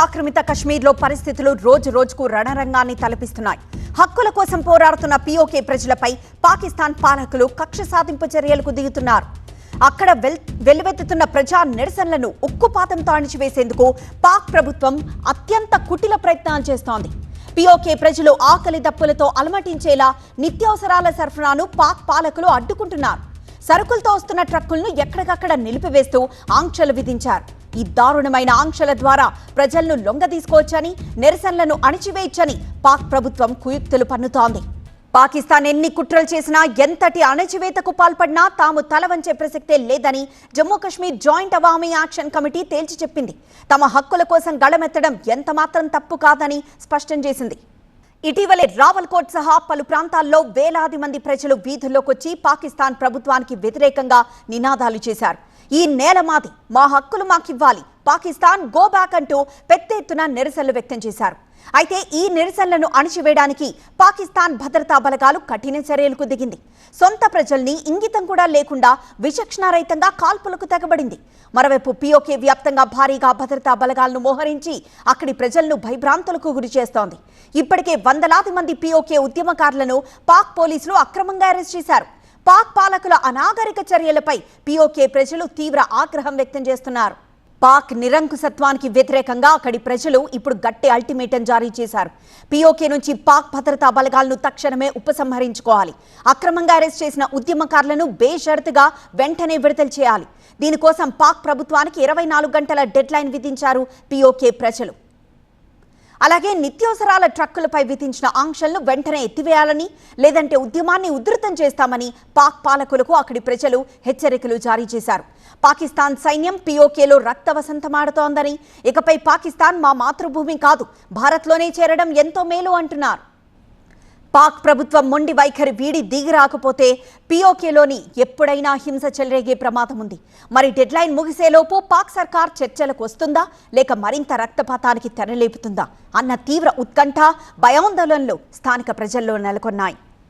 ఆక్రమిత కశ్మీర్లో పరిస్థితులు రోజు రోజుకు రణరంగాన్ని తలపిస్తున్నాయి. హక్కుల కోసం పోరాడుతున్న పీఓకే ప్రజలపై పాకిస్తాన్ పాలకులు కక్ష సాధింపు చర్యలకు దిగుతున్నారు. అక్కడ వెల్లువెత్తుతున్న ప్రజా నిరసనలను ఉక్కుపాతంతో అణిచివేసేందుకు పాక్ ప్రభుత్వం అత్యంత కుటిల ప్రయత్నాలు చేస్తోంది. పీఓకే ప్రజలు ఆకలి దప్పులతో అలమటించేలా నిత్యావసరాల సరఫరాను పాక్ పాలకులు అడ్డుకుంటున్నారు. సరుకులతో వస్తున్న ట్రక్కులను ఎక్కడికక్కడ నిలిపివేస్తూ ఆంక్షలు విధించారు. ఈ దారుణమైన ఆంక్షల ద్వారా ప్రజలను లొంగదీసుకోవచ్చని, నిరసనలను అణిచివేయచ్చని పాక్ ప్రభుత్వం కుయుక్తులు పన్నుతోంది. పాకిస్తాన్ ఎన్ని కుట్రలు చేసినా, ఎంతటి అణచివేతకు పాల్పడినా తాము తలవంచే ప్రసక్తే లేదని Jammu Kashmir joint Awami action committee తేల్చి చెప్పింది. తమ హక్కుల కోసం గళమెత్తడం ఎంతమాత్రం తప్పు కాదని స్పష్టం చేసింది. ఇటీవలే రావల్కోట్ సహా పలు ప్రాంతాల్లో వేలాది మంది ప్రజలు వీధుల్లోకొచ్చి పాకిస్తాన్ ప్రభుత్వానికి వ్యతిరేకంగా నినాదాలు చేశారు. ఈ నేల మాది, మా హక్కులు మాకివ్వాలి, పాకిస్తాన్ గో బ్యాక్ అంటూ పెద్ద ఎత్తున నిరసనలు వ్యక్తం చేశారు. అయితే ఈ నిరసనలను అణిచివేయడానికి పాకిస్తాన్ భద్రతా బలగాలు కఠిన చర్యలకు దిగింది. సొంత ప్రజల్ని ఇంగితం కూడా లేకుండా విచక్షణారహితంగా కాల్పులకు తెగబడింది. మరోవైపు పీఓకే వ్యాప్తంగా భారీగా భద్రతా బలగాలను మోహరించి అక్కడి ప్రజలను భయభ్రాంతులకు గురి చేస్తోంది. ఇప్పటికే వందలాది మంది పీఓకే ఉద్యమకారులను పాక్ పోలీసులు అక్రమంగా అరెస్ట్ చేశారు. పాక్ పాలకుల అనాగరిక చర్యలపై పీఓకే ప్రజలు తీవ్ర ఆగ్రహం వ్యక్తం చేస్తున్నారు. పాక్ నిరంకుశత్వానికి వ్యతిరేకంగా అక్కడి ప్రజలు ఇప్పుడు గట్టి అల్టిమేటం జారీ చేశారు. పీఓకే నుంచి పాక్ భద్రతా బలగాలను తక్షణమే ఉపసంహరించుకోవాలి. అక్రమంగా అరెస్ట్ చేసిన ఉద్యమకారులను బేషరతుగా వెంటనే విడుదల చేయాలి. దీనికోసం పాక్ ప్రభుత్వానికి 24 గంటల డెడ్ లైన్ విధించారు పీఓకే ప్రజలు. అలాగే నిత్యావసరాల ట్రక్కులపై విధించిన ఆంక్షలను వెంటనే ఎత్తివేయాలని, లేదంటే ఉద్యమాన్ని ఉధృతం చేస్తామని పాక్ పాలకులకు అక్కడి ప్రజలు హెచ్చరికలు జారీ చేశారు. పాకిస్తాన్ సైన్యం పీఓకేలో రక్త వసంతమాడుతోందని, ఇకపై పాకిస్తాన్ మా మాతృభూమి కాదు, భారత్లోనే చేరడం ఎంతో మేలు అంటున్నారు. పాక్ ప్రభుత్వం మొండి వైఖరి వీడి దిగి రాకపోతే పీఓకేలోని ఎప్పుడైనా హింస చెలరేగే ప్రమాదం ఉంది. మరి డెడ్ లైన్ ముగిసేలోపు పాక్ సర్కార్ చర్చలకు వస్తుందా, లేక మరింత రక్తపాతానికి తెరలేపుతుందా అన్న తీవ్ర ఉత్కంఠ, భయాందోళనలు స్థానిక ప్రజల్లో నెలకొన్నాయి.